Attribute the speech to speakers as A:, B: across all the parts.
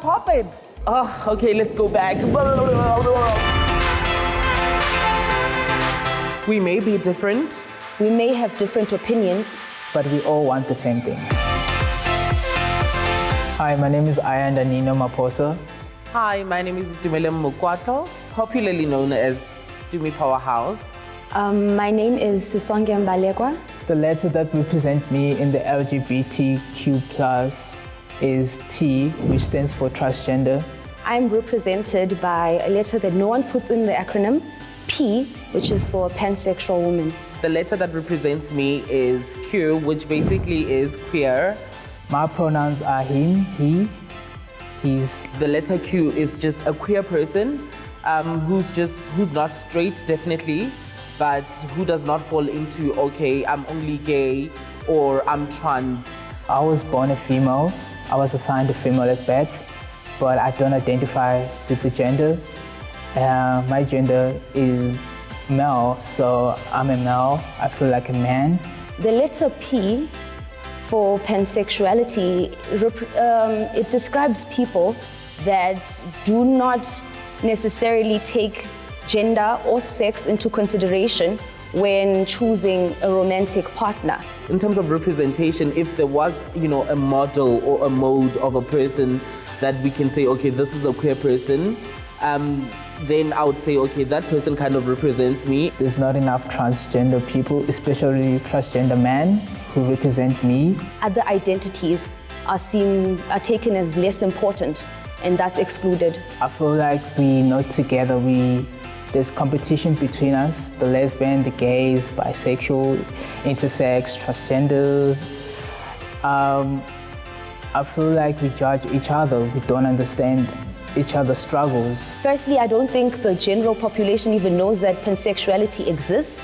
A: pop it. Oh, okay, let's go back. We may be different.
B: We may have different opinions,
C: but we all want the same thing. Hi, my name is Ayanda Nino Maposa.
A: Hi, my name is Dumele Mukwatlo, popularly known as Dumi Powerhouse.
B: My name is Sisonge Mbalekwa.
C: The letter that represents me in the LGBTQ+ is T, which stands for transgender.
B: I'm represented by a letter that no one puts in the acronym, P, which is for pansexual woman.
A: The letter that represents me is Q, which basically is queer.
C: My pronouns are him, he, he's.
A: The letter Q is just a queer person who's not straight, definitely, but who does not fall into, okay, I'm only gay or I'm trans.
C: I was born a female. I was assigned a female at birth, but I don't identify with the gender. My gender is male, so I'm a male. I feel like a man.
B: The letter P for pansexuality, it describes people that do not necessarily take gender or sex into consideration when choosing a romantic partner.
A: In terms of representation, if there was, a model or a mode of a person that we can say, okay, this is a queer person, then I would say, okay, that person kind of represents me.
C: There's not enough transgender people, especially transgender men, who represent me.
B: Other identities are taken as less important, and that's excluded.
C: I feel like we're not together. There's competition between us, the lesbian, the gays, bisexual, intersex, transgender. I feel like we judge each other. We don't understand each other's struggles.
B: Firstly, I don't think the general population even knows that pansexuality exists.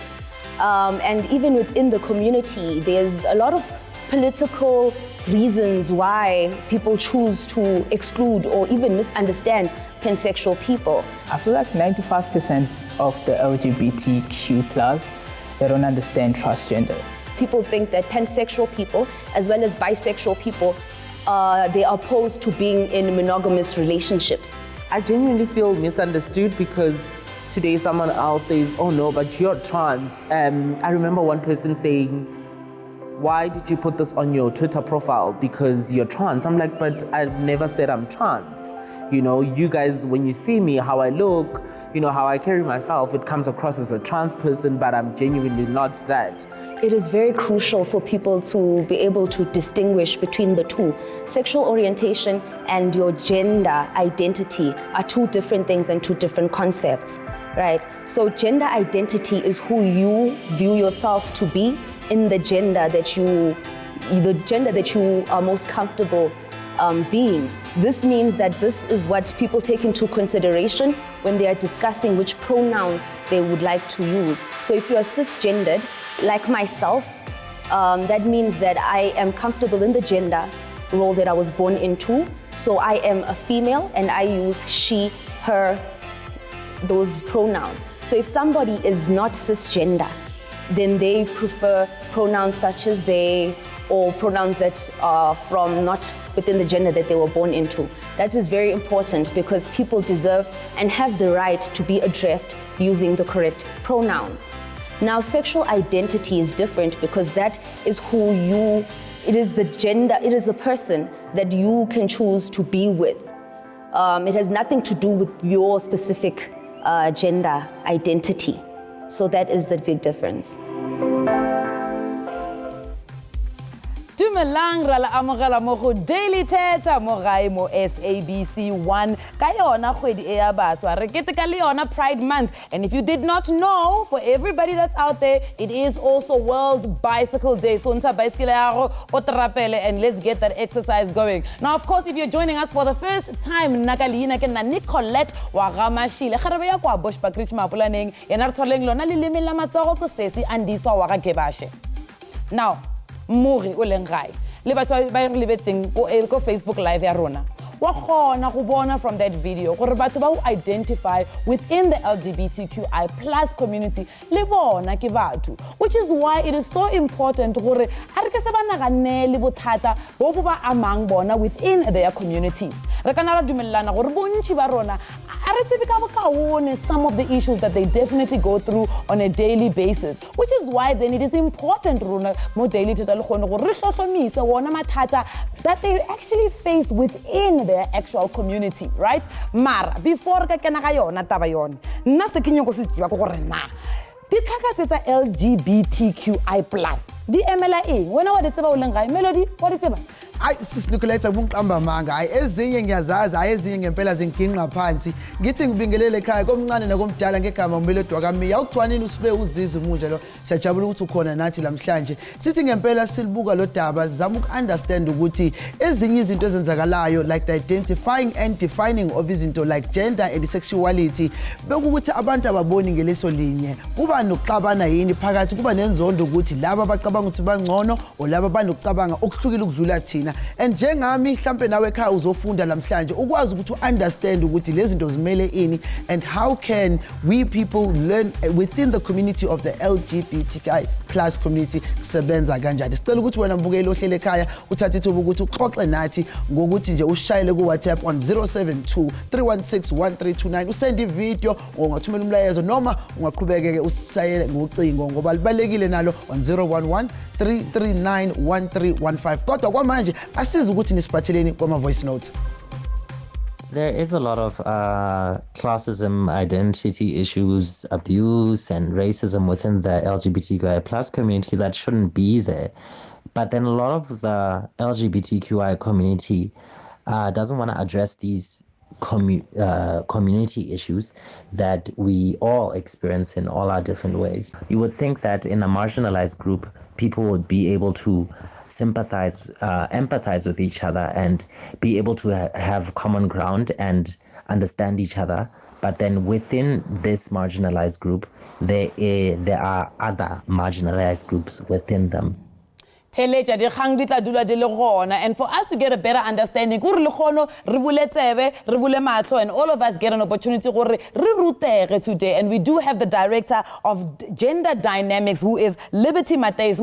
B: And even within the community, there's a lot of political reasons why people choose to exclude or even misunderstand pansexual people.
C: I feel like 95% of the LGBTQ+, they don't understand transgender.
B: People think that pansexual people, as well as bisexual people, they are opposed to being in monogamous relationships.
A: I genuinely feel misunderstood because today someone else says, oh no, but you're trans. I remember one person saying, why did you put this on your Twitter profile? Because you're trans. I'm like, but I've never said I'm trans. You guys, when you see me, how I look, how I carry myself, it comes across as a trans person, but I'm genuinely not that.
B: It is very crucial for people to be able to distinguish between the two. Sexual orientation and your gender identity are two different things and two different concepts, right? So gender identity is who you view yourself to be in the gender that you are most comfortable being. This means that this is what people take into consideration when they are discussing which pronouns they would like to use. So if you are cisgendered, like myself, that means that I am comfortable in the gender role that I was born into. So I am a female and I use she, her, those pronouns. So if somebody is not cisgender, then they prefer pronouns such as they, or pronouns that are from not within the gender that they were born into. That is very important because people deserve and have the right to be addressed using the correct pronouns. Now, sexual identity is different because that is it is the gender, it is the person that you can choose to be with. It has nothing to do with your specific gender identity. So that is the big difference.
D: Dumelang ra la amogela mo go Daily Thetha mo gae mo SABC 1 ka yona kgwedi e ya baswa re keteka le yona Pride Month, and if you did not know, for everybody that's out there, it is also World Bicycle Day. So ntsha bicycle ya go o trapele and let's get that exercise going. Now, of course, if you're joining us for the first time, nakalina ke na Nicolette wa gamashile kgarebe ya kwa Bushbuckridge mapulaneng yena re tholeng lona le leme la matsogo go sesi andiswa wa ga gebashe. Now, Muri o leng gae le batho ba re lebetseng ko Facebook live ya rona wa kgona go bona from that video gore batho ba o identify within the LGBTQI plus community le bona ke batho, which is why it is so important gore a re ke se ba naganele bothata bo bo ba amang bona within their communities. Re kana ra dumellana gore bontši ba rona a re tsebe ka bokaone some of the issues that they definitely go through on a daily basis, which is why then it is important rona mo daily Thetha le kgone gore re hlohlomise wona mathata that they actually face within their actual community, right? Mara before ka kena ga yona taba yone nna se ke nyoko se tšwa go gore na ditlhaka tsa LGBTQI+ di emela eng wena wa di tseba o leng gae Melody wa di tseba
E: Ay sisilukuletha bunqamba manga ay ezinye ngiyazazi ay ezinye ngempela zinginqa phansi ngithi ngibingelele ekhaya komncane nakomdala ngegama uMelodwa kaMiya ukugcwanini usibe uziza umunje lo siyajabula ukuthi ukhona nathi namhlanje sithi ngempela silibuka lo daba sizama ukunderstand ukuthi ezinye izinto ezenzakalayo like the identifying and defining of izinto like gender and sexuality bekuthi abantu ababoni ngeleso linye kuba nokuxabana yini phakathi kuba nenzondo ukuthi laba abacabanga ukuthi bangcono olaba banokucabanga okuhlukile ukudlula thina and njengami mhlambe nawe ekhaya uzofunda namhlanje ukwazi ukuthi understand ukuthi lezi zinto zimele ini and how can we people learn within the community of the LGBTQI plus community kusebenza kanjani. Sicela ukuthi wena mbukeli ohlele ekhaya uthathe ithuba ukuthi uxoxe nathi ngokuthi nje ushayele ku WhatsApp on 072 316 1329 usend ivideo ungathumela umlayezo noma ungaqhubekeke usishayele ngocingo ngoba libalekile nalo on 011 339 1315 kodwa kwamanje asiza ukuthi nisiphatheleni kwama voice notes.
F: There is a lot of classism, identity issues, abuse, and racism within the LGBTQI plus community that shouldn't be there. But then a lot of the LGBTQI community doesn't want to address these community issues that we all experience in all our different ways. You would think that in a marginalized group, people would be able to sympathize, empathize with each other and be able to have common ground and understand each other. But then within this marginalized group, there are other marginalized groups within them.
D: And for us to get a better understanding, and all of us get an opportunity today. And we do have the director of gender dynamics, who is Liberty Mateis,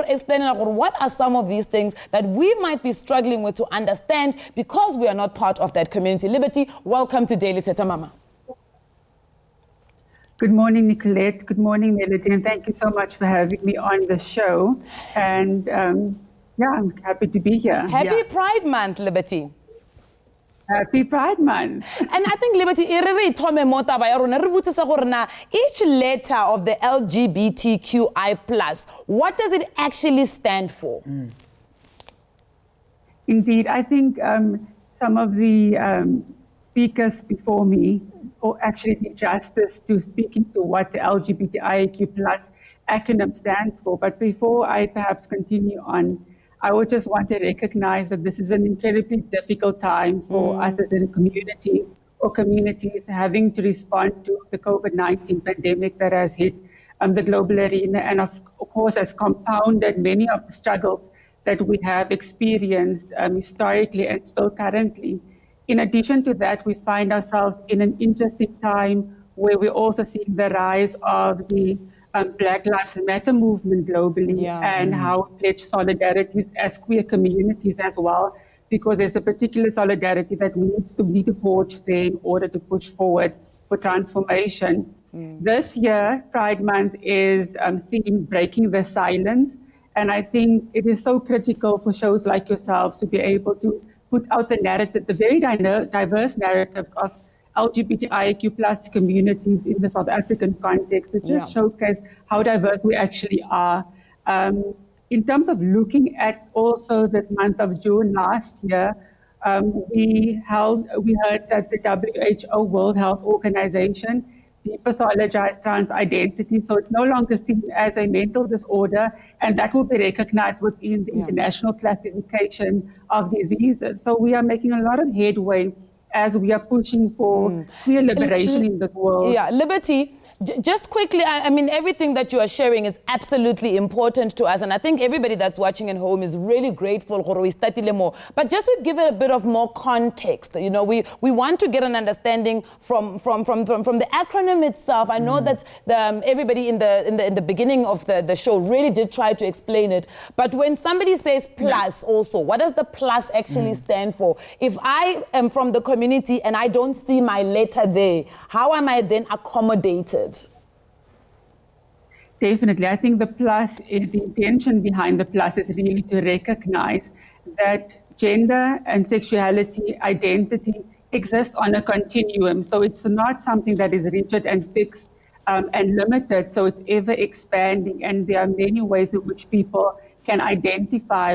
D: explaining what are some of these things that we might be struggling with to understand because we are not part of that community. Liberty, welcome to Daily Thetha Mama.
G: Good morning, Nicolette. Good morning, Melody. And thank you so much for having me on the show. And yeah, I'm happy to be here.
D: Happy Pride Month, Liberty.
G: Happy Pride Month.
D: And I think, Liberty, each letter of the LGBTQI+, what does it actually stand for?
G: Indeed, I think some of the speakers before me or actually did justice to speaking to what the LGBTIQ+ acronym stands for. But before I perhaps continue on, I would just want to recognize that this is an incredibly difficult time for us as a community or communities having to respond to the COVID-19 pandemic that has hit the global arena and of course has compounded many of the struggles that we have experienced historically and still currently. In addition to that, we find ourselves in an interesting time where we're also seeing the rise of the Black Lives Matter movement globally and how we pledge solidarity as queer communities as well, because there's a particular solidarity that we need to forge there in order to push forward for transformation. This year, Pride Month is theme Breaking the Silence, and I think it is so critical for shows like yourselves to be able to put out the narrative, the very diverse narratives of LGBTIQ+ communities in the South African context to just showcase how diverse we actually are. In terms of looking at also this month of June last year, we heard that the WHO, World Health Organization, depathologized trans identity, so it's no longer seen as a mental disorder, and that will be recognized within the international classification of diseases. So we are making a lot of headway as we are pushing for queer liberation in this world.
D: Yeah, Liberty, Just quickly, I mean, everything that you are sharing is absolutely important to us. And I think everybody that's watching at home is really grateful for we started more. But just to give it a bit of more context, you know, we want to get an understanding from the acronym itself. I know that everybody in the beginning of the show really did try to explain it. But when somebody says plus also, what does the plus actually stand for? If I am from the community and I don't see my letter there, how am I then accommodated?
G: Definitely. I think the intention behind the plus is really to recognize that gender and sexuality, identity exist on a continuum. So it's not something that is rigid and fixed and limited. So it's ever expanding. And there are many ways in which people can identify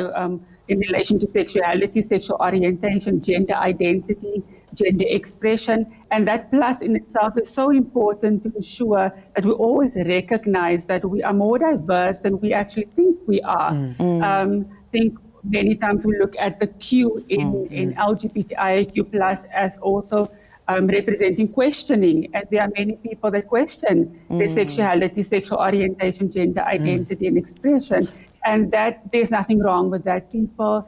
G: in relation to sexuality, sexual orientation, gender identity, gender expression, and that plus in itself is so important to ensure that we always recognize that we are more diverse than we actually think we are. I think many times we look at the Q in LGBTIQ plus as also representing questioning, and there are many people that question their sexuality, sexual orientation, gender identity, and expression, and that there's nothing wrong with that. People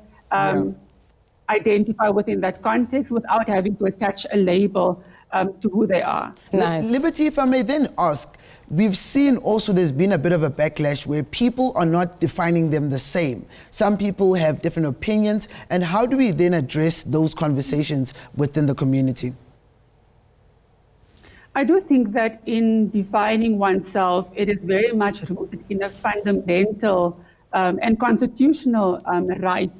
G: identify within that context without having to attach a label to who they are.
D: Nice.
E: Liberty, if I may then ask, we've seen also there's been a bit of a backlash where people are not defining them the same. Some people have different opinions, and how do we then address those conversations within the community?
G: I do think that in defining oneself, it is very much rooted in a fundamental and constitutional right,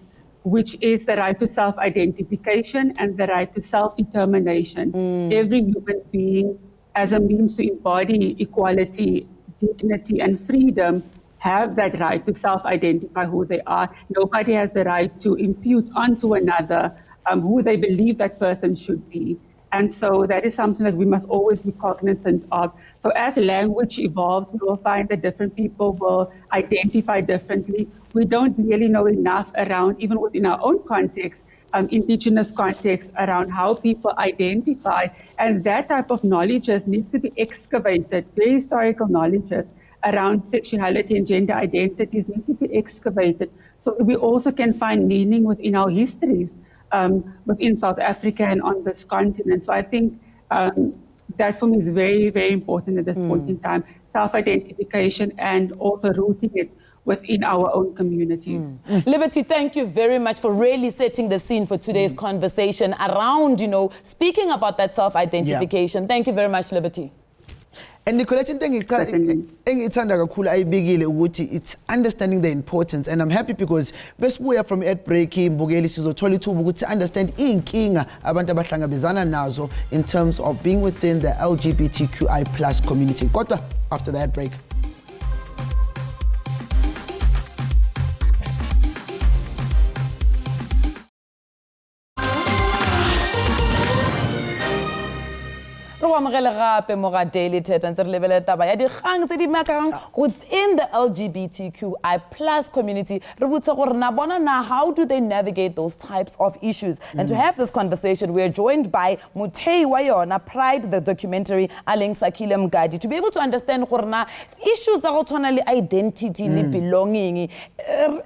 G: which is the right to self-identification and the right to self-determination. Every human being, as a means to embody equality, dignity, and freedom, have that right to self-identify who they are. Nobody has the right to impute onto another who they believe that person should be. And so that is something that we must always be cognizant of. So as language evolves, we will find that different people will identify differently. We don't really know enough around, even within our own context, indigenous context, around how people identify. And that type of knowledge needs to be excavated. Very historical knowledge around sexuality and gender identities need to be excavated. So we also can find meaning within our histories. Within South Africa and on this continent. So I think that for me is very, very important at this point in time, self-identification and also rooting it within our own communities.
D: Liberty, thank you very much for really setting the scene for today's conversation around, you know, speaking about that self-identification. Thank you very much, Liberty.
E: And Nicolette, engithanda kakhulu ayibekile ukuthi it's understanding the importance, and I'm happy because besibuya from ad break imbukeli sizothola ithuba ukuthi understand inkinga abantu abahlangabezana nazo in terms of being within the LGBTQI plus community. Kodwa after the ad break.
D: Daily Thetha within the LGBTQI plus community. How do they navigate those types of issues? And to have this conversation, we are joined by Mutei Wayona, Pride, the documentary, Aleng Sakile Mgadi, to be able to understand issues of identity, belonging,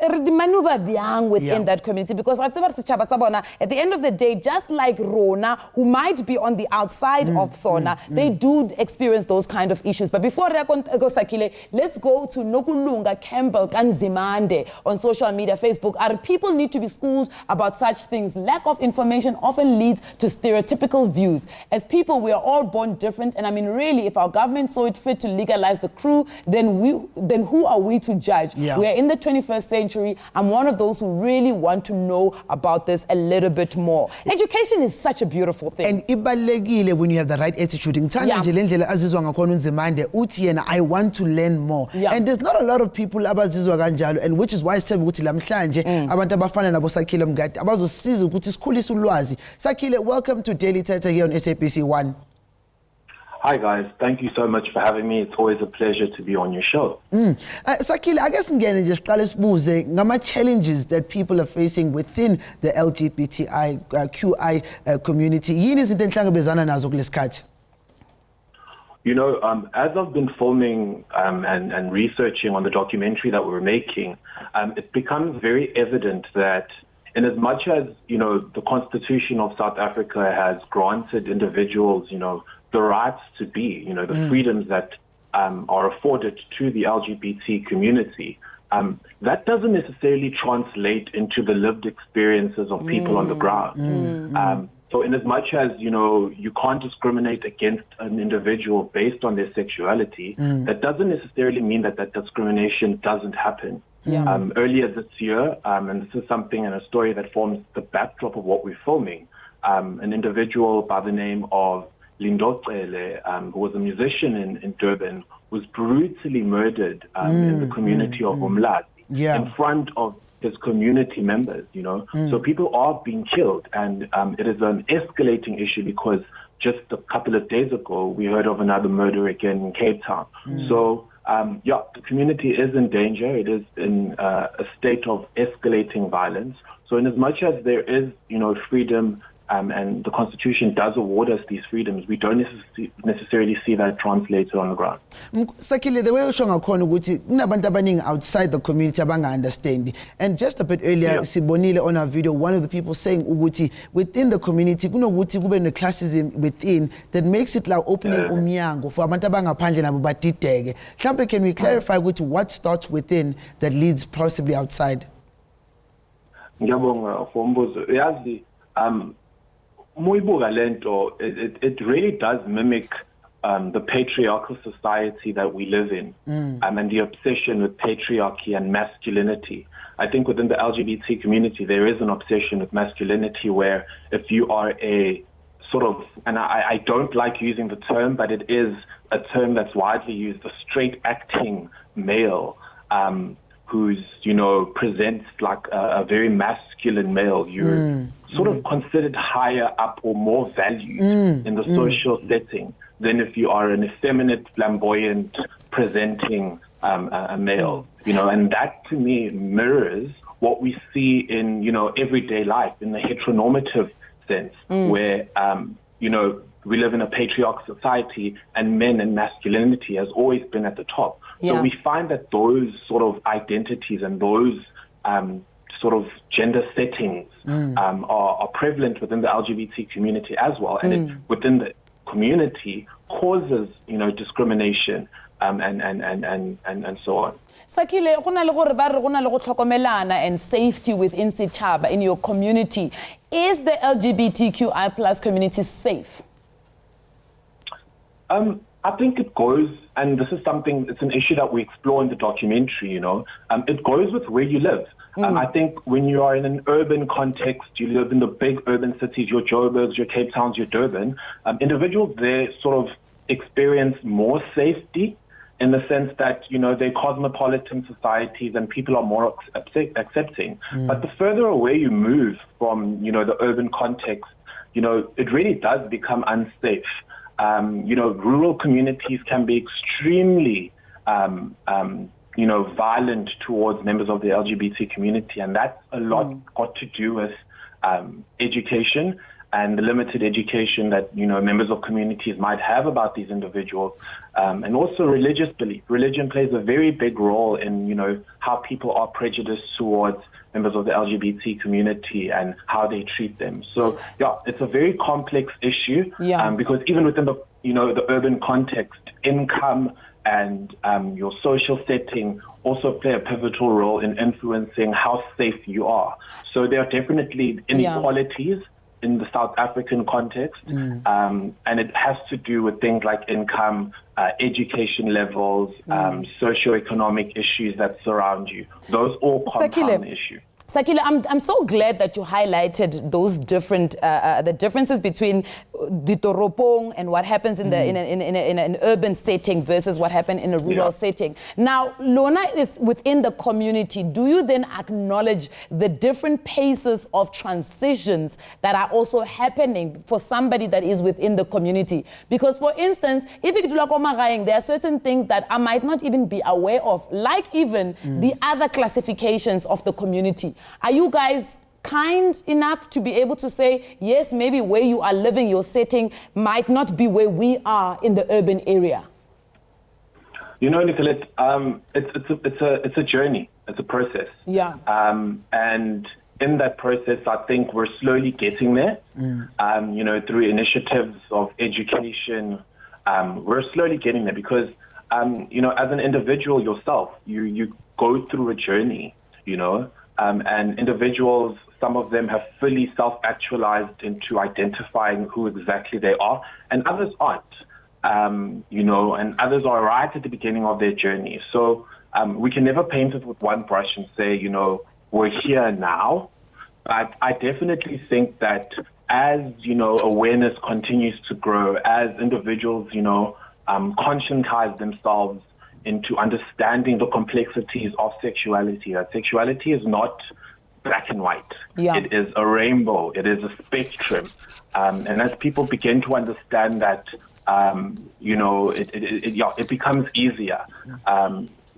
D: maneuver within that community. Because at the end of the day, just like Rona, who might be on the outside of Sona, they do experience those kind of issues. But before Sakile, let's go to Nokulunga Campbell Kanzimande on social media, Facebook. Our people need to be schooled about such things. Lack of information often leads to stereotypical views. As people, we are all born different. And I mean, really, if our government saw it fit to legalize the crew, then who are we to judge? We are in the 21st century. I'm one of those who really want to know about this a little bit more. Education is such a beautiful thing.
E: And ibalulekile when you have the right attitude. I want to learn more. And there's not a lot of people abazizwa kanjalo, and which is why sithemba ukuthi lamhlanje abantu abafana nabo Sakile Mgadi abazosiza ukuthi sikhulise ulwazi. Sakile, welcome to Daily Thetha here on SABC 1.
H: Hi guys, thank you so much for having me. It's always a pleasure to be on your show.
E: Sakile, I guess ngene nje siqale sibuze ngama challenges that people are facing within the LGBTIQI community. Yini izinto enhlangabezana nazo kulesikhathi?
H: You know, as I've been filming and researching on the documentary that we were making, it becomes very evident that in as much as, you know, the Constitution of South Africa has granted individuals, you know, the rights to be, you know, the freedoms that are afforded to the LGBT community, that doesn't necessarily translate into the lived experiences of people on the ground. So in as much as, you know, you can't discriminate against an individual based on their sexuality, that doesn't necessarily mean that that discrimination doesn't happen. Earlier this year, and this is something and a story that forms the backdrop of what we're filming, an individual by the name of Lindo Cele, who was a musician in Durban, was brutally murdered in the community of Umlazi in front of his community members, you know. So people are being killed, and it is an escalating issue because just a couple of days ago, we heard of another murder again in Cape Town. So, the community is in danger. It is in a state of escalating violence. So in as much as there is, you know, freedom, and the Constitution does award us these freedoms, we don't necessarily see that translated on the ground.
E: Sakile, the way usho ngakhona ukuthi kunabantu abaningi outside the community abanga understand. And just a bit earlier, sibonile on our video, one of the people saying ukuthi within the community kunokuthi kube ne classism within that makes it like opening umnyango for abantu abangaphandle nabo badideke. Mhlawumbe can we clarify ukuthi what starts within that leads possibly outside?
H: Ngiyabonga for umbuzo. Yazi Muibuga lento, it really does mimic the patriarchal society that we live in, and the obsession with patriarchy and masculinity. I think within the LGBT community, there is an obsession with masculinity where if you are a sort of, and I don't like using the term, but it is a term that's widely used, a straight acting male, who's, you know, presents like a very masculine male, you're sort of considered higher up or more valued in the social setting than if you are an effeminate, flamboyant, presenting a male, you know, and that to me mirrors what we see in, you know, everyday life in the heteronormative sense, where, you know, we live in a patriarchal society and men and masculinity has always been at the top. So we find that those sort of identities and those sort of gender settings are prevalent within the LGBT community as well. And it, within the community causes, you know, discrimination and so on.
D: Sakile, gona le gore ba re gona le go tlhokomelana and safety within setšhaba in your community. Is the LGBTQI plus community safe?
H: I think it goes, and this is something, it's an issue that we explore in the documentary, you know, it goes with where you live. I think when you are in an urban context, you live in the big urban cities, your Joburgs, your Cape Towns, your Durban, individuals there sort of experience more safety in the sense that, you know, they're cosmopolitan societies and people are more accepting. But the further away you move from, you know, the urban context, you know, it really does become unsafe. You know, rural communities can be extremely, you know, violent towards members of the LGBT community, and that's a lot got to do with education and the limited education that, you know, members of communities might have about these individuals, and also religious belief. Religion plays a very big role in, you know, how people are prejudiced towards members of the LGBT community and how they treat them. So, yeah, it's a very complex issue because even within the, you know, the urban context, income and your social setting also play a pivotal role in influencing how safe you are. So there are definitely inequalities in the South African context, and it has to do with things like income, education levels, socioeconomic issues that surround you. Those all compound the issue.
D: Sakile, I'm so glad that you highlighted those different the differences between the toropong and what happens in an urban setting versus what happened in a rural setting. Now, Lona is within the community. Do you then acknowledge the different paces of transitions that are also happening for somebody that is within the community? Because, for instance, if you do there are certain things that I might not even be aware of, like even the other classifications of the community. Are you guys kind enough to be able to say, yes, maybe where you are living, your setting might not be where we are in the urban area?
H: You know, Nicolette, it's a journey. It's a process.
D: Yeah.
H: And in that process, I think we're slowly getting there. You know, through initiatives of education, we're slowly getting there because, you know, as an individual yourself, you go through a journey, you know, and individuals, some of them have fully self-actualized into identifying who exactly they are, and others aren't, you know, and others are right at the beginning of their journey. So we can never paint it with one brush and say, you know, we're here now. But I definitely think that as, you know, awareness continues to grow, as individuals, you know, conscientize themselves into understanding the complexities of sexuality, that sexuality is not black and white.
D: Yeah.
H: It is a rainbow. It is a spectrum. And as people begin to understand that, you know, it becomes easier.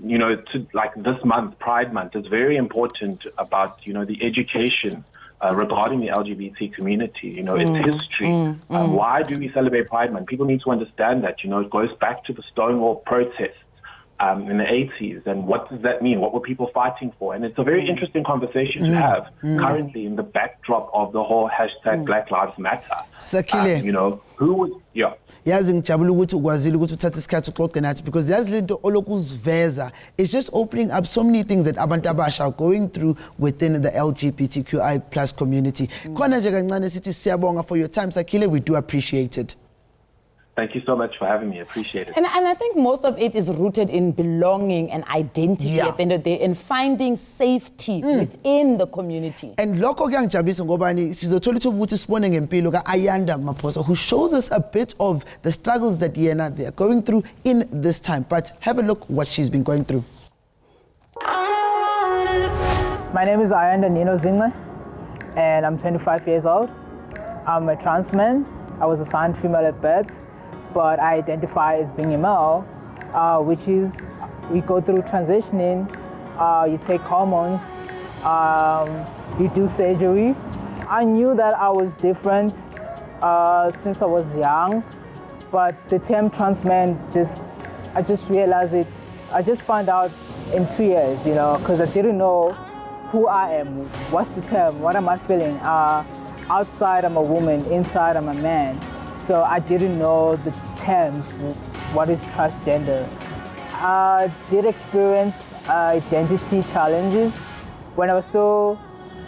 H: You know, to like this month, Pride Month, is very important about, you know, the education regarding the LGBT community, you know, its history. Why do we celebrate Pride Month? People need to understand that, you know, it goes back to the Stonewall protests in the 80s. And what does that mean? What were people fighting for? And it's a very interesting conversation to have currently in the backdrop of the whole hashtag Black Lives Matter.
E: Sakile.
H: You know, who would, yeah.
E: Yazi ngijabula ukuthi ukwazile ukuthi uthathe isikhathi uxoxe nathi because yazi lento olokuziveza is just opening up so many things that abantu abasha are going through within the LGBTQI plus community. Khona nje kancane sithi siyabonga for your time Sakile, we do appreciate it.
H: Thank you so much for having me. Appreciate it.
D: And I think most of it is rooted in belonging and identity at the end of the day, and finding safety within the community.
E: And lokho kuyangijabulisa ngobani sizothola ithuba ukuthi sibone ngempilo kaAyanda Maphosa, who shows us a bit of the struggles that they are going through in this time. But have a look what she's been going through.
C: My name is Ayanda Nino Zingle, and I'm 25 years old. I'm a trans man. I was assigned female at birth, but I identify as being a male, which is we go through transitioning, you take hormones, you do surgery. I knew that I was different since I was young, but the term trans man, I just realized it, I just found out in 2 years, you know, because I didn't know who I am, what's the term, what am I feeling? Outside I'm a woman, inside I'm a man. So I didn't know the terms, what is transgender. I did experience identity challenges. When I was still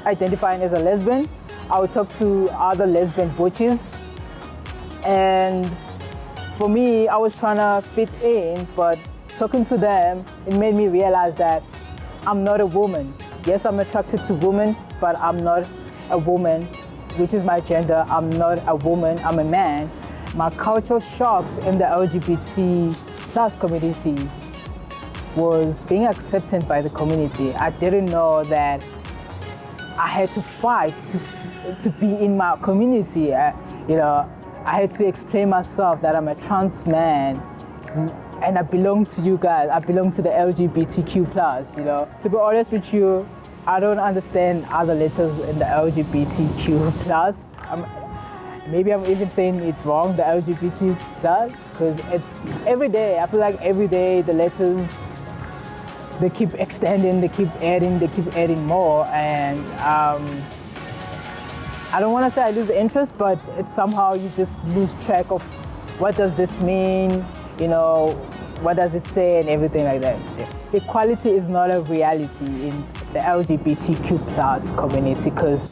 C: identifying as a lesbian, I would talk to other lesbian butches. And for me, I was trying to fit in, but talking to them, it made me realize that I'm not a woman. Yes, I'm attracted to women, but I'm not a woman, which is my gender. I'm not a woman, I'm a man. My cultural shocks in the LGBT plus community was being accepted by the community. I didn't know that I had to fight to be in my community. You know, I had to explain myself that I'm a trans man and I belong to you guys. I belong to the LGBTQ plus, you know. To be honest with you, I don't understand other letters in the LGBTQ plus. Maybe I'm even saying it wrong, the LGBT plus, because it's every day. I feel like every day the letters, they keep extending, they keep adding more. And I don't want to say I lose interest, but it's somehow you just lose track of what does this mean, you know, what does it say and everything like that. Equality is not a reality in the LGBTQ plus community because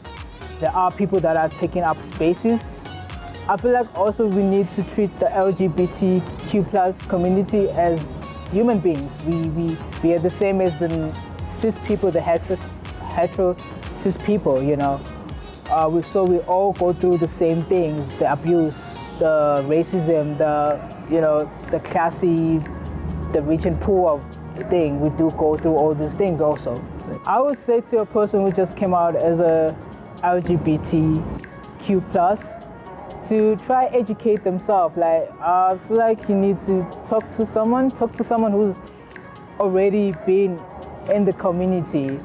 C: there are people that are taking up spaces. I feel like also we need to treat the LGBTQ plus community as human beings. We are the same as the cis people, the hetero cis people, you know. So we all go through the same things, the abuse, the racism, the classy, the rich and poor thing. We do go through all these things also. I would say to a person who just came out as a LGBTQ plus, to try educate themselves. Like, I feel like you need to talk to someone who's already been in the community.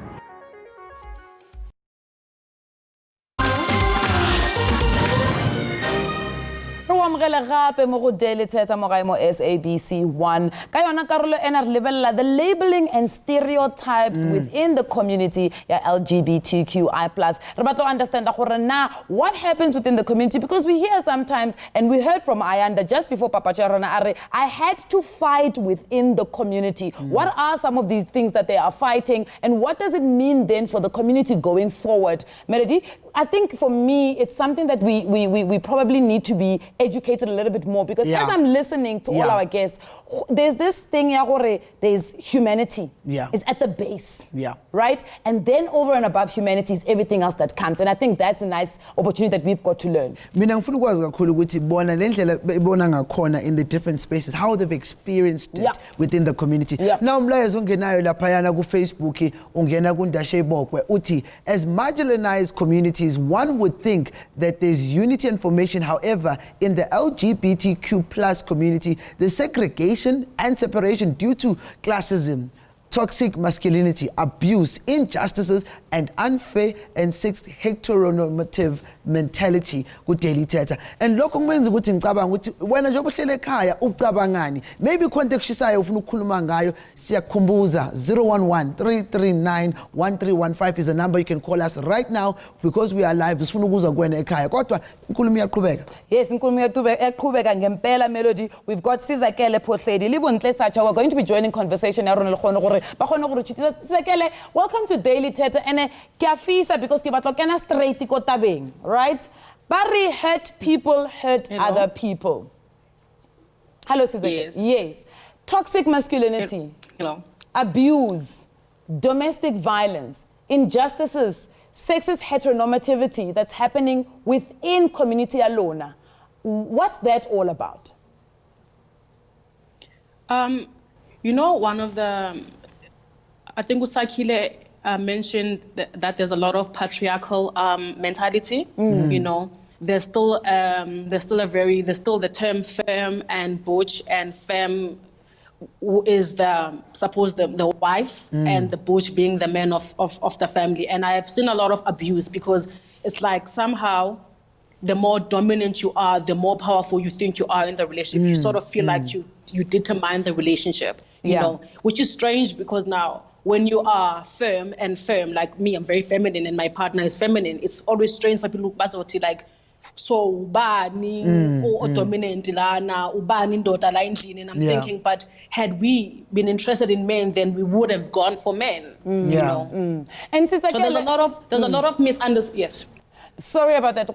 D: tswelele gape mo go Daily Thetha mo gae mo SABC 1 ka yona karolo ena re lebella the labeling and stereotypes within the community ya LGBTQI+. Re batla to understand gore na what happens within the community, because we hear sometimes, and we heard from Ayanda just before Papa Charona Are, I had to fight within the community. What are some of these things that they are fighting, and what does it mean then for the community going forward? Melody, I think for me, it's something that we probably need to be educated a little bit more, because as I'm listening to all our guests, there's this thing, there's humanity. It's at the base. Right? And then over and above humanity is everything else that comes. And I think that's a nice opportunity that we've got to learn.
E: Mina ngifuna ukwazi kakhulu ukuthi bona lendlela ibona ngakhona in the different spaces, how they've experienced it within the community. Now umlayezo ongenayo laphayana ku Facebook, ungena ku Ndashe Bokwe uthi, as marginalized communities, one would think that there's unity and formation. However, in the LGBTQ+ community, there's segregation and separation due to classism, toxic masculinity, abuse, injustices, and unfair and heteronormative mentality ku Daily Thetha. And lokho kumenza ukuthi ngicabanga ukuthi wena njengoba uhlele ekhaya ucabangani, maybe context isayo ufuna ukukhuluma ngayo, siyakukhumbuza 011-339-1315 is a number you can call us right now, because we are live. Sifuna ukuzwa kuwena ekhaya kodwa inkulumo iyaqhubeka.
D: Yes, inkulumo iyaqhubeka ngempela Melody. We've got Sizakele Pohledi Libontle Sacha. We're going to be joining conversation ya rona le khona gore ba khona gore tshitisa Sizakele. Welcome to Daily Thetha, and ke afisa because ke batla kena straight ko tabeng, right? Bari hurt people hurt other people. Hello Sizakele. Yes. Toxic masculinity. Abuse, domestic violence, injustices, sexist heteronormativity that's happening within community alone. What's that all about?
I: You know, one of the, I think Usakile mentioned that there's a lot of patriarchal mentality. You know, there's still the term femme and butch, and femme who is the wife, and the butch being the man of the family. And I have seen a lot of abuse, because it's like somehow the more dominant you are, the more powerful you think you are in the relationship. You sort of feel like you determine the relationship, you know, which is strange, because now when you are firm, like me, I'm very feminine and my partner is feminine, it's always strange for people who like, so ubani or dominant lana, ubani ndoda la endlini, and I'm thinking, but had we been interested in men, then we would have gone for men. You know?
D: And so
I: there's a lot of misunderstandings. Yes.
D: Sorry about that.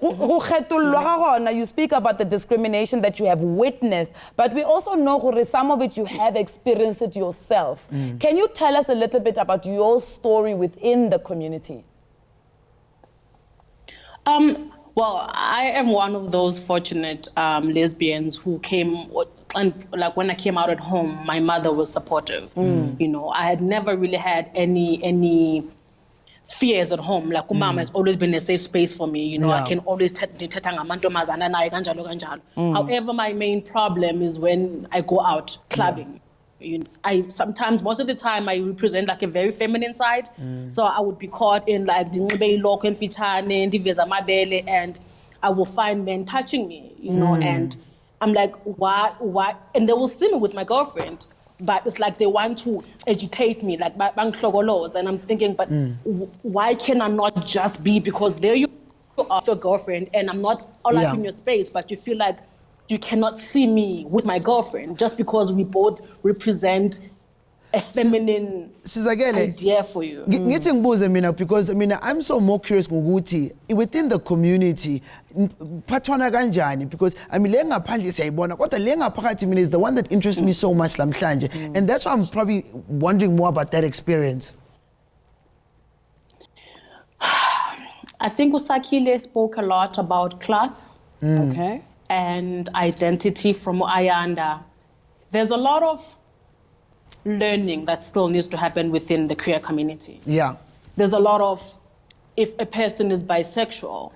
D: You speak about the discrimination that you have witnessed, but we also know some of it you have experienced it yourself. Can you tell us a little bit about your story within the community?
I: Well, I am one of those fortunate lesbians who came, and like when I came out at home, my mother was supportive. You know, I had never really had any fears at home. Like mama has always been a safe space for me. You know, I can always However, my main problem is when I go out clubbing. Most of the time, I represent like a very feminine side. So I would be caught in like and I will find men touching me, you know, and I'm like, why? And they will see me with my girlfriend, but it's like they want to agitate me, like bang loads. And I'm thinking, but why can I not just be, because there you are, your girlfriend, and I'm not all up in your space, but you feel like you cannot see me with my girlfriend just because we both represent a feminine idea for you.
E: Ngithi ngibuze mina, because I'm so more curious ngokuthi within the community phathwana kanjani, because le ngaphandle siyayibona kodwa le ngaphakathi is the one that interests me so much namhlanje, and that's why I'm probably wondering more about that experience.
I: I think Usakile spoke a lot about class.
D: Okay.
I: And identity from Ayanda. There's a lot of learning that still needs to happen within the queer community. There's a lot of, if a person is bisexual,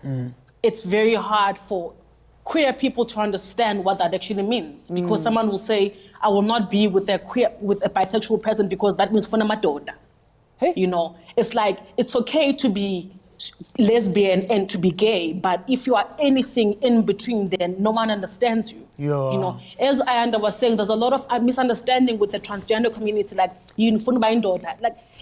I: it's very hard for queer people to understand what that actually means, because someone will say, I will not be with a bisexual person because that means funa madoda. You know, it's like, it's okay to be lesbian and to be gay, but if you are anything in between, then no one understands you.
E: Yeah.
I: You know, as Ayanda was saying, there's a lot of misunderstanding with the transgender community, like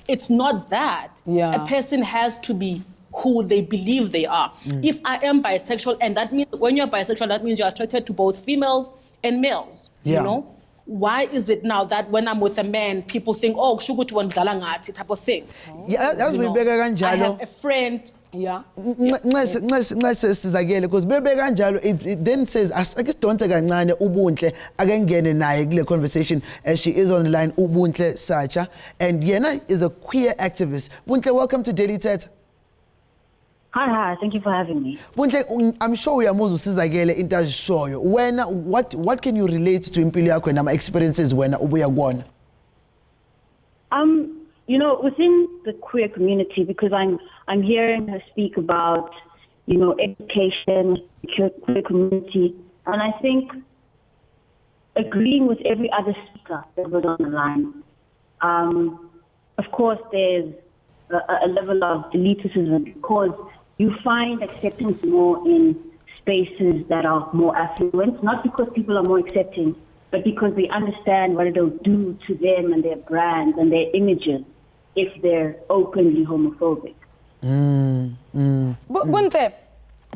I: it's not that.
D: Yeah.
I: A person has to be who they believe they are. If I am bisexual, and that means when you're bisexual, that means you're attracted to both females and males.
E: Yeah.
I: You know, why is it now that when I'm with a man, people think, oh, shukutu wandlala ngathi type of thing?
E: Yeah, that's
I: You know,
E: bebeka
I: I
E: kanjalo.
I: have a friend.
D: Yeah.
E: Nxa sizakele because bebeka kanjalo it then says asidonse kancane ubunhle ake ngene naye kule conversation as she is on the line ubunhle Sacha and yena is a queer activist. Bunhle, welcome to Daily Thetha.
J: Hi, thank you for having me.
E: Bunhle, I'm sure uyamuzwa usizakele into azishoyo. Wena what can you relate to impilo yakho nama experiences wena ubuya kuona?
J: You know, within the queer community, because I'm hearing her speak about, you know, education, queer community, and I think agreeing with every other speaker that was on the line. Of course, there's a level of elitism because you find acceptance more in spaces that are more affluent, not because people are more accepting, but because they understand what it'll do to them and their brands and their images if they're openly homophobic.
D: Buntle,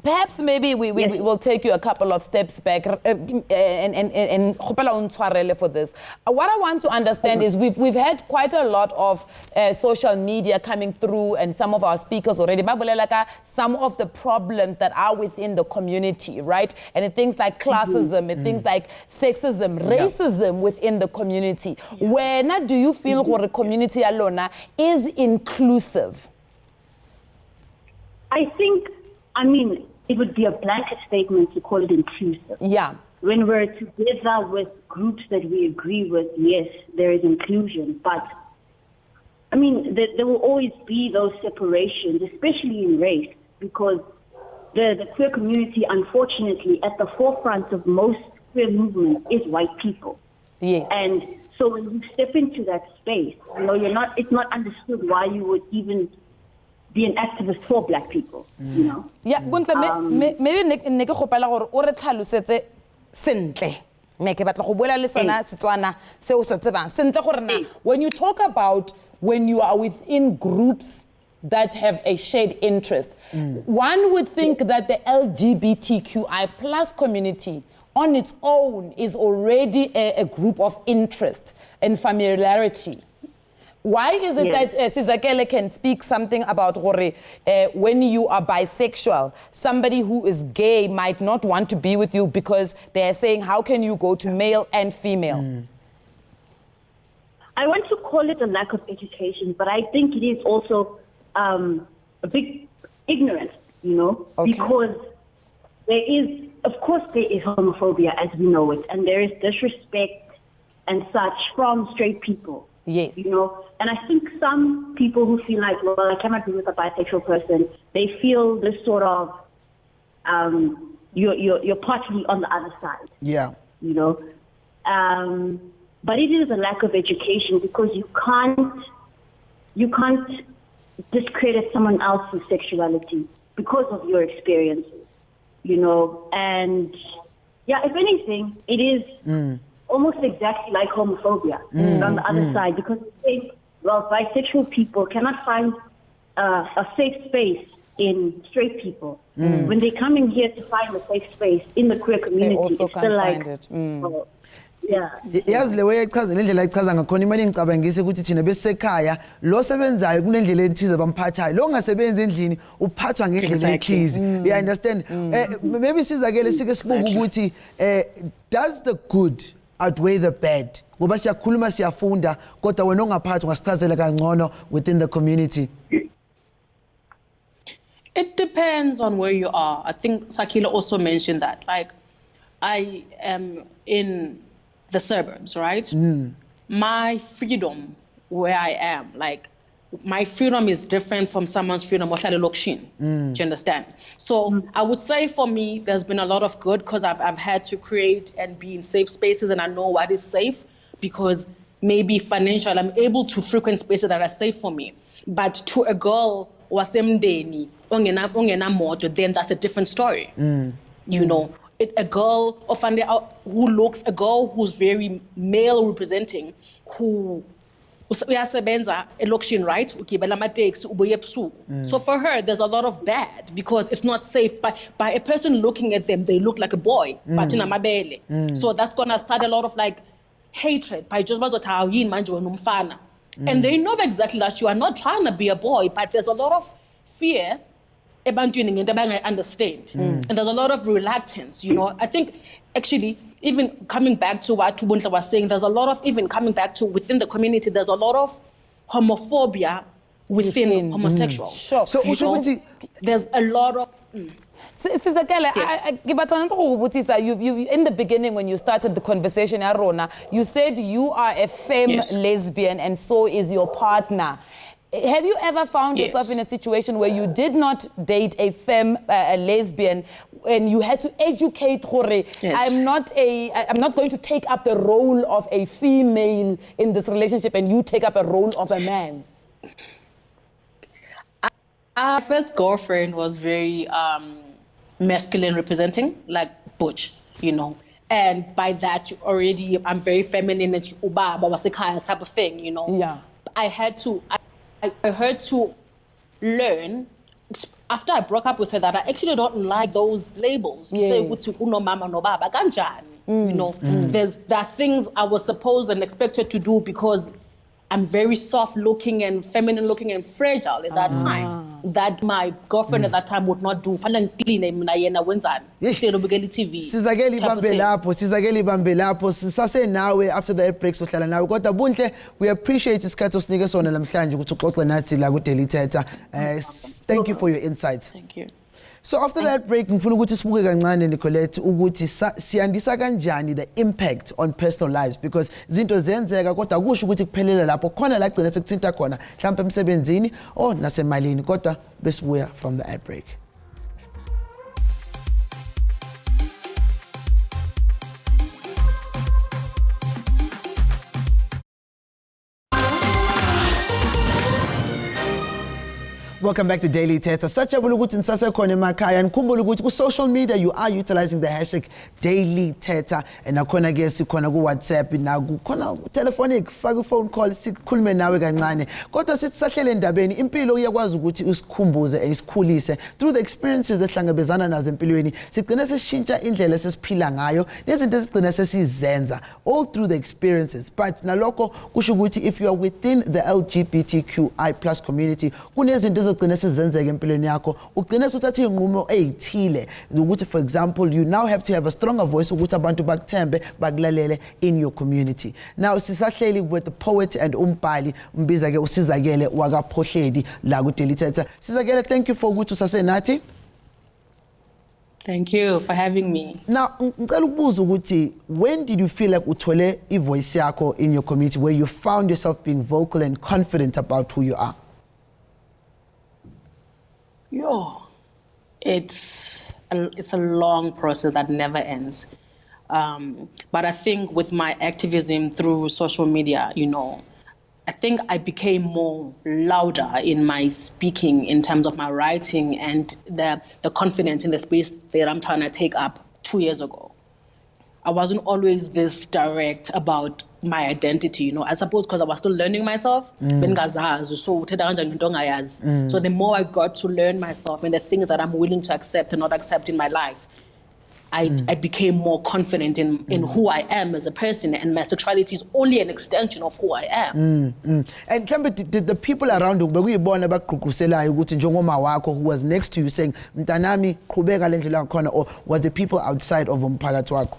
D: perhaps maybe we will take you a couple of steps back and for this. What I want to understand is we've had quite a lot of social media coming through and some of our speakers already. Some of the problems that are within the community, right? And things like classism and things like sexism, racism within the community. When do you feel the community alone is inclusive?
J: I think, it would be a blanket statement to call it inclusive.
D: Yeah.
J: When we're together with groups that we agree with, yes, there is inclusion. But, there will always be those separations, especially in race, because the queer community, unfortunately, at the forefront of most queer movements is white people.
D: Yes.
J: And so when you step into that space, it's not understood why you would even be an activist for black people, you know?
D: Yeah, Buntle, maybe ne ke gopela gore o re tlhalosetse sentle. Me ke batla go boela le sona Setswana se o se tsebang. Sentle gore na when you talk about when you are within groups that have a shared interest, one would think that the LGBTQI plus community on its own is already a group of interest and familiarity. Why is it that Sizakele can speak something about when you are bisexual, somebody who is gay might not want to be with you because they are saying, how can you go to male and female?
J: I want to call it a lack of education, but I think it is also a big ignorance, because of course there is homophobia as we know it, and there is disrespect and such from straight people.
D: Yes.
J: And I think some people who feel like, well, I cannot be with a bisexual person, they feel this sort of, you're partly on the other side.
E: Yeah.
J: But it is a lack of education because you can't discredit someone else's sexuality because of your experiences, and if anything, it is almost exactly like homophobia on the other side, because they think, well, bisexual people cannot find a safe space in straight people. When they come in here to find a safe space in the queer community,
D: they also
J: it's still like,
D: it.
E: yazi le way echaza nendlela echaza ngakhona imali ngicabangise ukuthi thina besekhaya lo sebenzayo kunendlela ethize bamphathayo lo ngasebenza endlini uphathwa ngendlela ethize. You understand? Maybe sizakele sike sibuka ukuthi does the good outweigh the bad? Ngoba siyakhuluma siyafunda kodwa wena ongaphathwa ngasichazela kangcono within the community.
I: It depends on where you are. I think Sakila also mentioned that. Like, I am in the suburbs, right? My freedom where I am, like, my freedom is different from someone's freedom. Do you understand? So I would say for me, there's been a lot of good because I've had to create and be in safe spaces, and I know what is safe because maybe financially I'm able to frequent spaces that are safe for me. But to a girl wasemndeni ongena mojo, then that's a different story. You know, a girl a girl who's very male representing, who uyasebenza elokishini, right, ugibela amateksi ubuye ebusuku. So for her there's a lot of bad because it's not safe. By a person looking at them, they look like a boy, but inamabele. So that's gonna start a lot of like hatred by just bazothi awuyini manje wena umfana. And they know exactly that you are not trying to be a boy, but there's a lot of fear ebantwini ngento abangayi-understand. And there's a lot of reluctance, you know. I think actually, even coming back to what Ubuntu was saying, there's a lot of, even coming back to within the community, there's a lot of homophobia within homosexuals.
E: So
I: there's a lot of...
D: Sizakele, you in the beginning when you started the conversation, Arona, you said you are a femme lesbian and so is your partner. Have you ever found yourself in a situation where you did not date a femme, a lesbian, and you had to educate Hore? I'm not going to take up the role of a female in this relationship, and you take up a role of a man.
I: Our first girlfriend was very masculine representing, like butch, you know. And by that, I'm very feminine, and ubaba wasekhaya type of thing, you know.
D: Yeah.
I: I had to learn after I broke up with her that I actually don't like those labels. To say uno mama no baba kanjani. You know, there are things I was supposed and expected to do because I'm very soft looking and feminine looking and fragile at that time. That my girlfriend at that time would not do.
E: Sizakele ibambe lapho sisase nawe after the break sohlala nawe kodwa Bunhle, we appreciate isikhathi osinike sona namhlanje ukuthi uxoxe nathi la ku Daily Thetha. Thank you for your insights.
I: Thank you.
E: So after that break, ngifuna ukuthi sibuke kancane Nicolette ukuthi siyandisa kanjani the impact on personal lives, because izinto zenzeka kodwa kusho ukuthi kuphelela lapho khona la gcina sekuthinta khona mhlawumbe emsebenzini or nasemalini, kodwa besibuya from the ad break. Welcome back to Daily Thetha. Sajabula ukuthi nisasekhona emakhaya. Nikhumbule ukuthi ku social media you are utilizing the hashtag Daily Thetha, and nakhona ke sikhona ku WhatsApp na kukhona telephonic, faka phone call sikhulume nawe kancane. Kodwa sithi sahlele endabeni impilo uyakwazi ukuthi usikhumbuze isikhulise through the experiences ehlangabezana nazo empilweni. Sigcina sesishintsha indlela sesiphila ngayo nezinto esigcina sesizenza all through the experiences. But nalokho kusho ukuthi if you are within the LGBTQI+ community kunezinto ugcina sezenzeka empilweni yakho, ugcina usuthatha inqumo ezithile ukuthi for example you now have to have a stronger voice ukuthi abantu bakuthembe bakulalele in your community. Now sisahleli with the poet and umbhali mbiza ke uSizakele wakaphohleli la ku Daily Thetha. Sizakele, thank you for ukuthi usase nathi.
I: Thank you for having me.
E: Now ngicela ukubuza ukuthi when did you feel like uthole ivoice yakho in your community where you found yourself being vocal and confident about who you are?
I: It's a long process that never ends. But I think with my activism through social media, you know, I think I became more louder in my speaking in terms of my writing and the confidence in the space that I'm trying to take up 2 years ago. I wasn't always this direct about my identity, you know. I suppose because I was still learning myself. So the more I got to learn myself and the things that I'm willing to accept and not accept in my life, I became more confident in who I am as a person, and my sexuality is only an extension of who I am.
E: And did the people around you, who was next to you saying, Mtanami, or was the people outside of umphakathi wakho?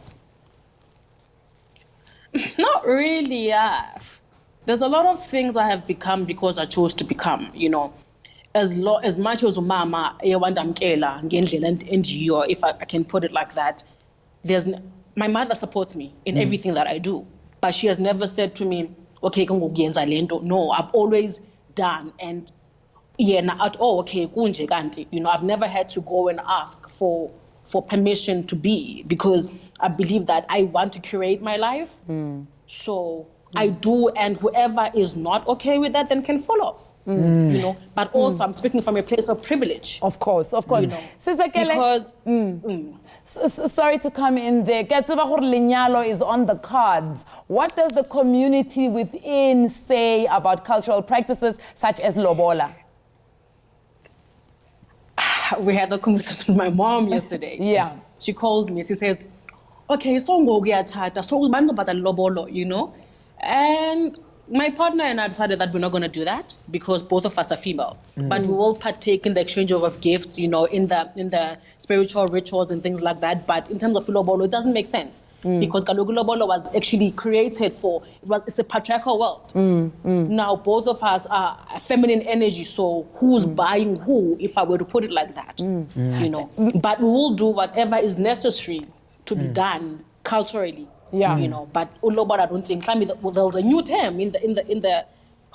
I: Not really. There's a lot of things I have become because I chose to become, you know. As much as umama eyawandamkela ngendlela endiyo, if I can put it like that, my mother supports me in everything that I do, but she has never said to me, okay, no, I've always done, and okay, kunje kanti, you know, I've never had to go and ask for permission to be, because I believe that I want to curate my life. So I do, and whoever is not okay with that then can fall off. You know, but also I'm speaking from a place of privilege.
D: Of course.
I: You know, because
D: sorry to come in there. Ke tseba gore lenyalo is on the cards. What does the community within say about cultural practices such as lobola?
I: We had a conversation with my mom yesterday.
D: Yeah.
I: She calls me, she says, okay, so ngokuyachata, so banzobata lobolo, you know? And my partner and I decided that we're not going to do that because both of us are female. But we will partake in the exchange of gifts, you know, in the spiritual rituals and things like that. But in terms of lobolo, it doesn't make sense because kaloku lobolo was actually created it's a patriarchal world. Now, both of us are feminine energy, so who's buying who, if I were to put it like that, you know? But we will do whatever is necessary to be done culturally.
D: Yeah.
I: You know, but lobola, I don't think. I mean, there was a new term in the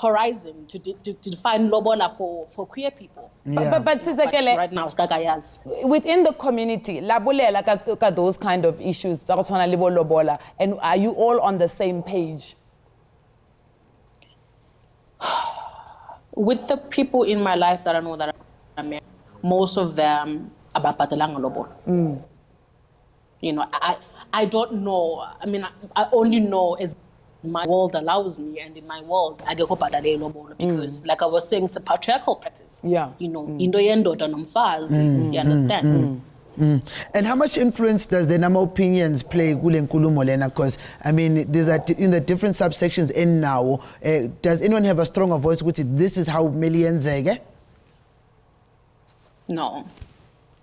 I: horizon to define lobola for queer people.
D: But
I: right now, Skagayas.
D: Within the community, labolela ka those kind of issues, lobola, and are you all on the same page?
I: With the people in my life that I know that I met, most of them about patelang lobola. You know, I don't know. I mean, I only know as my world allows me, and in my world, I get because, like I was saying, it's a patriarchal practice.
D: Yeah.
I: You know, you understand?
E: And how much influence does the number of opinions play kule nkulumo lena? Because I mean, there's in the different subsections in now. Does anyone have a stronger voice? Which this is how millions
I: No.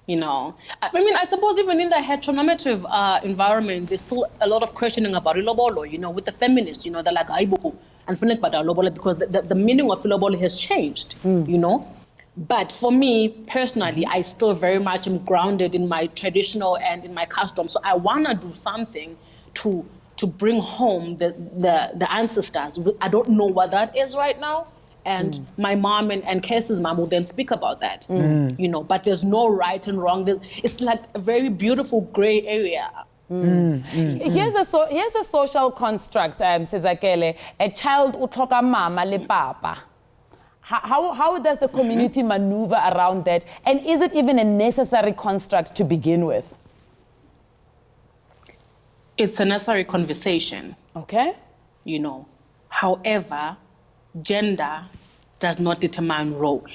I: You know, I mean, I suppose even in the heteronormative environment, there's still a lot of questioning about ilobolo, you know, with the feminists, you know, they're like, aibu, and feeling about ilobolo because the meaning of ilobolo has changed, you know. But for me, personally, I still very much am grounded in my traditional and in my custom. So I want to do something to bring home the ancestors. I don't know what that is right now. And my mom and Cass's mom will then speak about that, you know, but there's no right and wrong. It's like a very beautiful gray area.
D: Here's a social construct, Sizakele. A child uthoka mama le papa. How does the community maneuver around that? And is it even a necessary construct to begin with?
I: It's a necessary conversation.
D: Okay.
I: You know, however, gender does not determine role,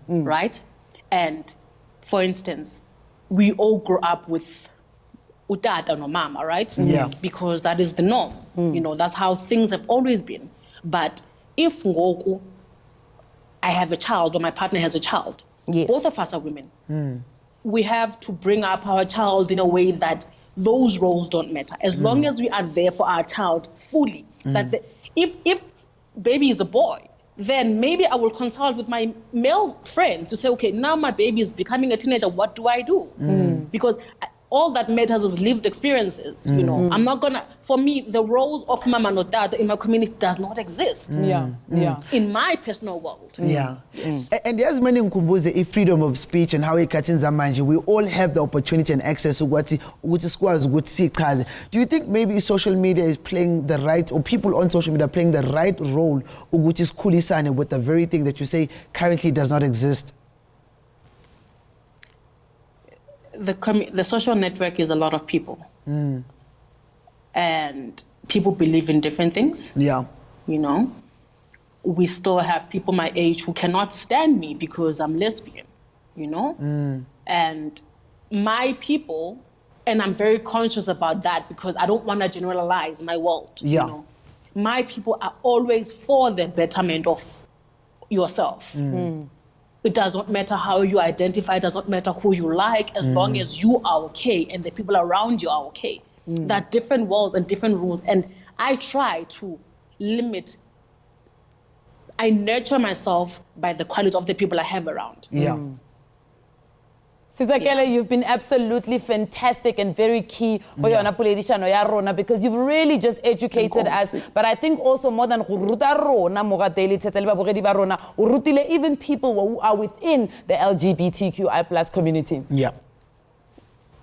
I: right? And for instance, we all grow up with utata no mama, right?
E: Yeah.
I: Because that is the norm. You know, that's how things have always been. But if ngoku, I have a child or my partner has a child, both of us are women. We have to bring up our child in a way that those roles don't matter. As long as we are there for our child fully. That if baby is a boy, then maybe I will consult with my male friend to say, okay, now my baby is becoming a teenager, what do I do? Because all that matters is lived experiences, you know. I'm not gonna, for me, the roles of mama no dad in my community does not exist. In my personal world.
E: Yes. And there's many nkumbuze freedom of speech and how it cuts in zamanje. We all have the opportunity and access to what squads would see. Do you think maybe social media is playing the right, or people on social media are playing the right role, which is kulisane with the very thing that you say currently does not exist?
I: The social network is a lot of people. And people believe in different things.
E: Yeah.
I: You know, we still have people my age who cannot stand me because I'm lesbian, you know? And my people, and I'm very conscious about that because I don't want to generalize my world.
E: Yeah.
I: You know? My people are always for the betterment of yourself. It does not matter how you identify, it does not matter who you like, as long as you are okay and the people around you are okay. There are different worlds and different rules, and I try to limit, I nurture myself by the quality of the people I have around.
D: Sizakele, you've been absolutely fantastic and very key for your because you've really just educated us. But I think also more than even people who are within the LGBTQI plus community.
E: Yeah.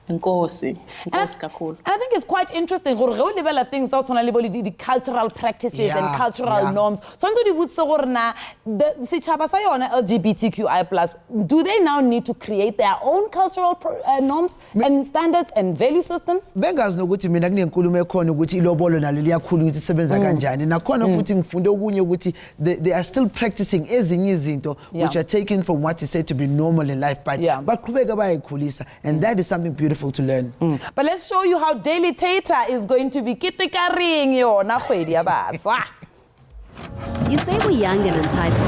I: Nkosi kakhulu.
D: And I think it's quite interesting gore ge o lebela things tsa tshwana le bo di cultural practices and cultural norms. Tshwanetse di botse gore na setšhaba sa yona LGBTQI+, do they now need to create their own cultural norms and standards and value systems?
E: Bengazi nokuthi mina kunenkulumo ekhona ukuthi ilobolo nalo liyakhulu ukuthi isebenza kanjani. Nakhona futhi ngifunde okunye ukuthi they are still practicing ezinye izinto which are taken from what is said to be normal in life, but baqhubeka bayikhulisa, and that is something beautiful to learn.
D: But let's show you how Daily Thetha is going to be kitikaring yona kgwedi ya baswa.
K: You say we're young and entitled.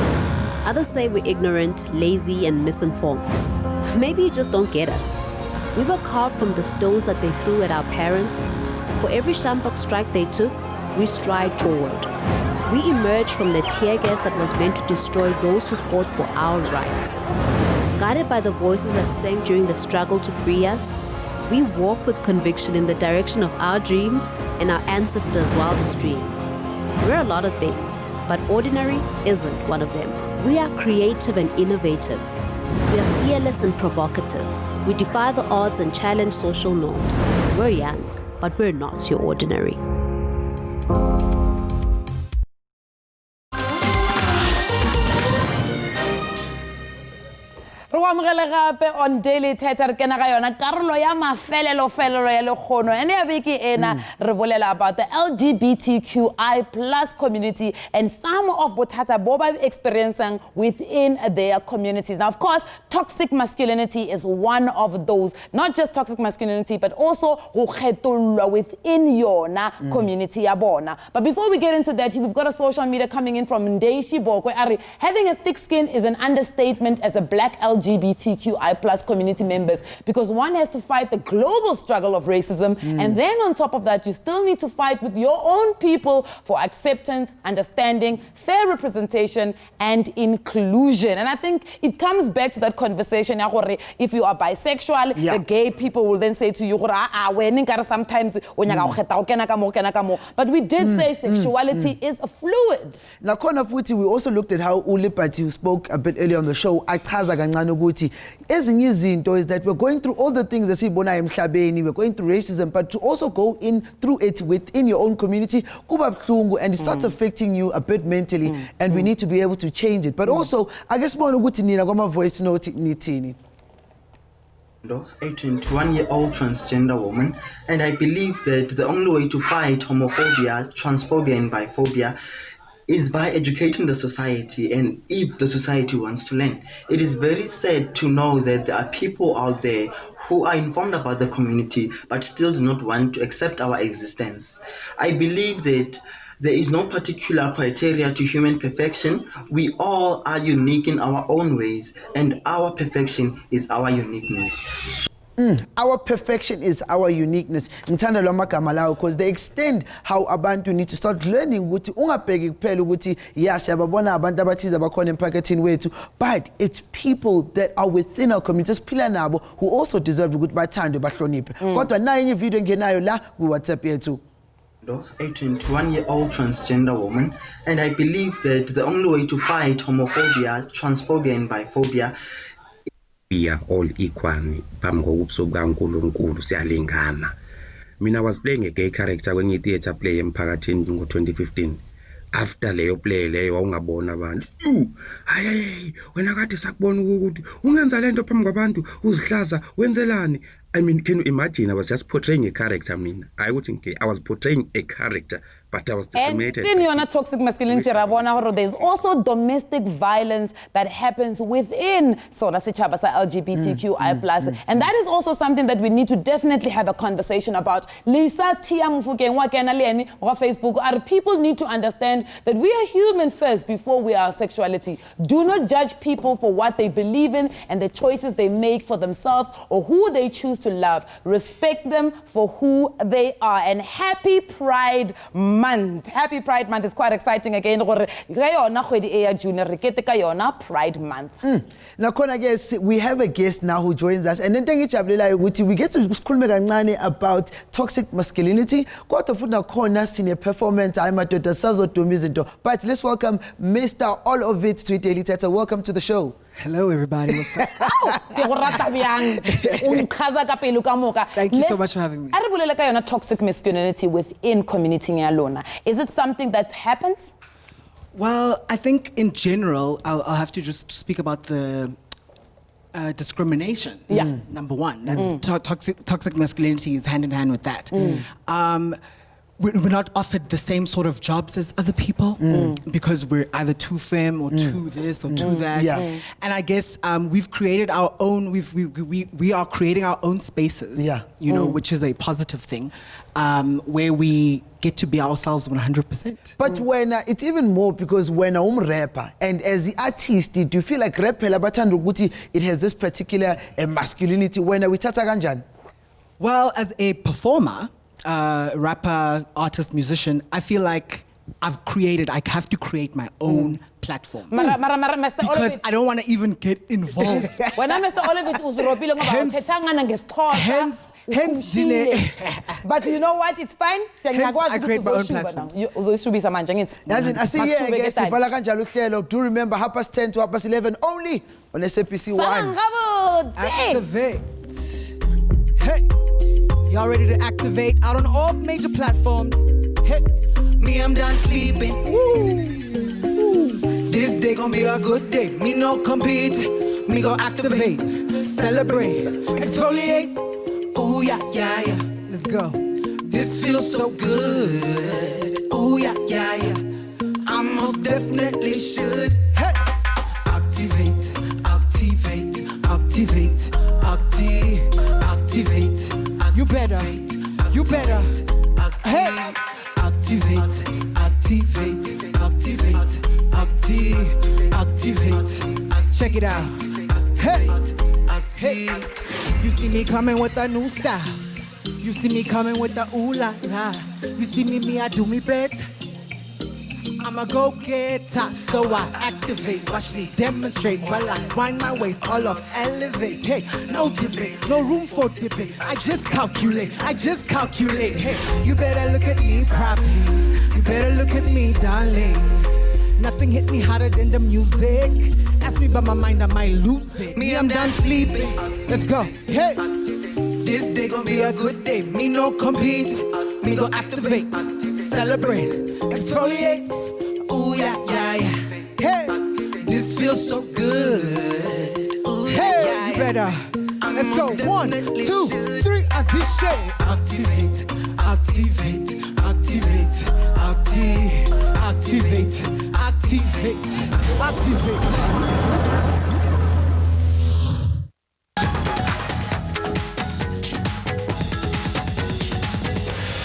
K: Others say we're ignorant, lazy, and misinformed. Maybe you just don't get us. We were carved from the stones that they threw at our parents. For every Shambok strike they took, we stride forward. We emerged from the tear gas that was meant to destroy those who fought for our rights. Guided by the voices that sang during the struggle to free us, we walk with conviction in the direction of our dreams and our ancestors' wildest dreams. We're a lot of things, but ordinary isn't one of them. We are creative and innovative. We are fearless and provocative. We defy the odds and challenge social norms. We're young, but we're not your ordinary.
D: On Daily Thetha re kena ga yona karolo ya mafelelo ya lekgono ene ya beke ena re bolela about the LGBTQI+ community and some of bothata bo ba experiencing within their communities. Now, of course, toxic masculinity is one of those. Not just toxic masculinity, but also go kgethollwa within yona community ya bona. But before we get into that, we've got a social media coming in from Ndeishi Bokwe. Having a thick skin is an understatement as a black LGBTQI+ community members, because one has to fight the global struggle of racism, and then on top of that, you still need to fight with your own people for acceptance, understanding, fair representation, and inclusion. And I think it comes back to that conversation. If you are bisexual, the gay people will then say to you, sometimes, but we did say sexuality is a fluid.
E: Now, we also looked at how Ulipati, who spoke a bit earlier on the show, is that we're going through all the things that we're going through racism, but to also go in through it within your own community, and it starts affecting you a bit mentally, and we need to be able to change it. But also, I guess more voice note nitini.
L: A 21-year-old transgender woman, and I believe that the only way to fight homophobia, transphobia, and biphobia is by educating the society, and if the society wants to learn. It is very sad to know that there are people out there who are informed about the community but still do not want to accept our existence. I believe that there is no particular criteria to human perfection. We all are unique in our own ways, and our perfection is our uniqueness.
E: Our perfection is our uniqueness. Because they extend how abantu need to start learning but it's people that are within our communities who also deserve good by time to WhatsApp.
L: A 21-year-old transgender woman, and I believe that the only way to fight homophobia, transphobia, and biphobia.
M: We are all equal. Mina was playing a gay character when you theater play in Patriarchy in 2015. After leyo play leyo wawungabona abantu hayi wena kade sakubona ukuthi ungenza lento phambi kwabantu uzihlaza wenzelani. I mean, can you imagine? I was just portraying a character. I mean, I was portraying a character, but I was discriminated.
D: And in toxic masculinity, there's also domestic violence that happens within LGBTQI+. And that is also something that we need to definitely have a conversation about. Lisa Facebook, people need to understand that we are human first before we are sexuality. Do not judge people for what they believe in and the choices they make for themselves or who they choose to love. Respect them for who they are. And happy Pride Month. Happy Pride Month is quite exciting again. Pride Month.
E: Now, I guess we have a guest now who joins us. And then we get to school about toxic masculinity. Senior performance. But let's welcome Mr. All of It to Daily Thetha. Welcome to the show.
N: Hello, everybody. What's up? Thank you so much for having me.
D: Toxic masculinity within community ya lona. Is it something that happens?
N: Well, I think in general, I'll have to just speak about the discrimination.
D: Yeah.
N: Number one, that's toxic masculinity is hand in hand with that. We're not offered the same sort of jobs as other people because we're either too femme or too this or too that.
E: Yeah.
N: And I guess we've created our own. We are creating our own spaces.
E: Yeah.
N: You know, which is a positive thing, where we get to be ourselves 100%.
E: But when it's even more because when I'm a rapper and as the artist, do you feel like rap it has this particular masculinity when we tata kanjani?
N: Well, as a performer, rapper, artist, musician, I feel like I have to create my own platform. Because I don't want to even get involved.
D: When I Mr. Olivet hence, but you know what? It's fine.
N: I create my own platforms.
E: I see here, I guess, do remember 10:30 to 11:30 only on SABC 1.
N: Activate. Hey. Y'all ready to activate out on all major platforms? Hey, me, I'm done sleeping. Woo. This day gonna be a good day. Me no compete. Me go activate, celebrate, exfoliate. Ooh yeah, yeah, yeah. Let's go. This feels so good. Ooh yeah, yeah, yeah. I most definitely should. Hey, activate, activate, activate, activate. You better, hey! Activate, activate. Check it out. Hey! You see me coming with a new style. You see me coming with the ooh la la. You see me, I do me better. I'm a go-getter, so I activate. Watch me demonstrate while I wind my waist all off, elevate. Hey, no debate, no room for debate. I just calculate. Hey, you better look at me properly. You better look at me, darling. Nothing hit me harder than the music. Ask me about my mind, I might lose it. Me, I'm done sleeping. Let's go. Hey, this day gonna be a good day. Me no compete. Me go activate, celebrate, exfoliate. Ooh, yeah, yeah, yeah. Hey, this feels so good. Ooh, hey, yeah, you better. Let's go. 1, 2, 3, as this shade. Activate.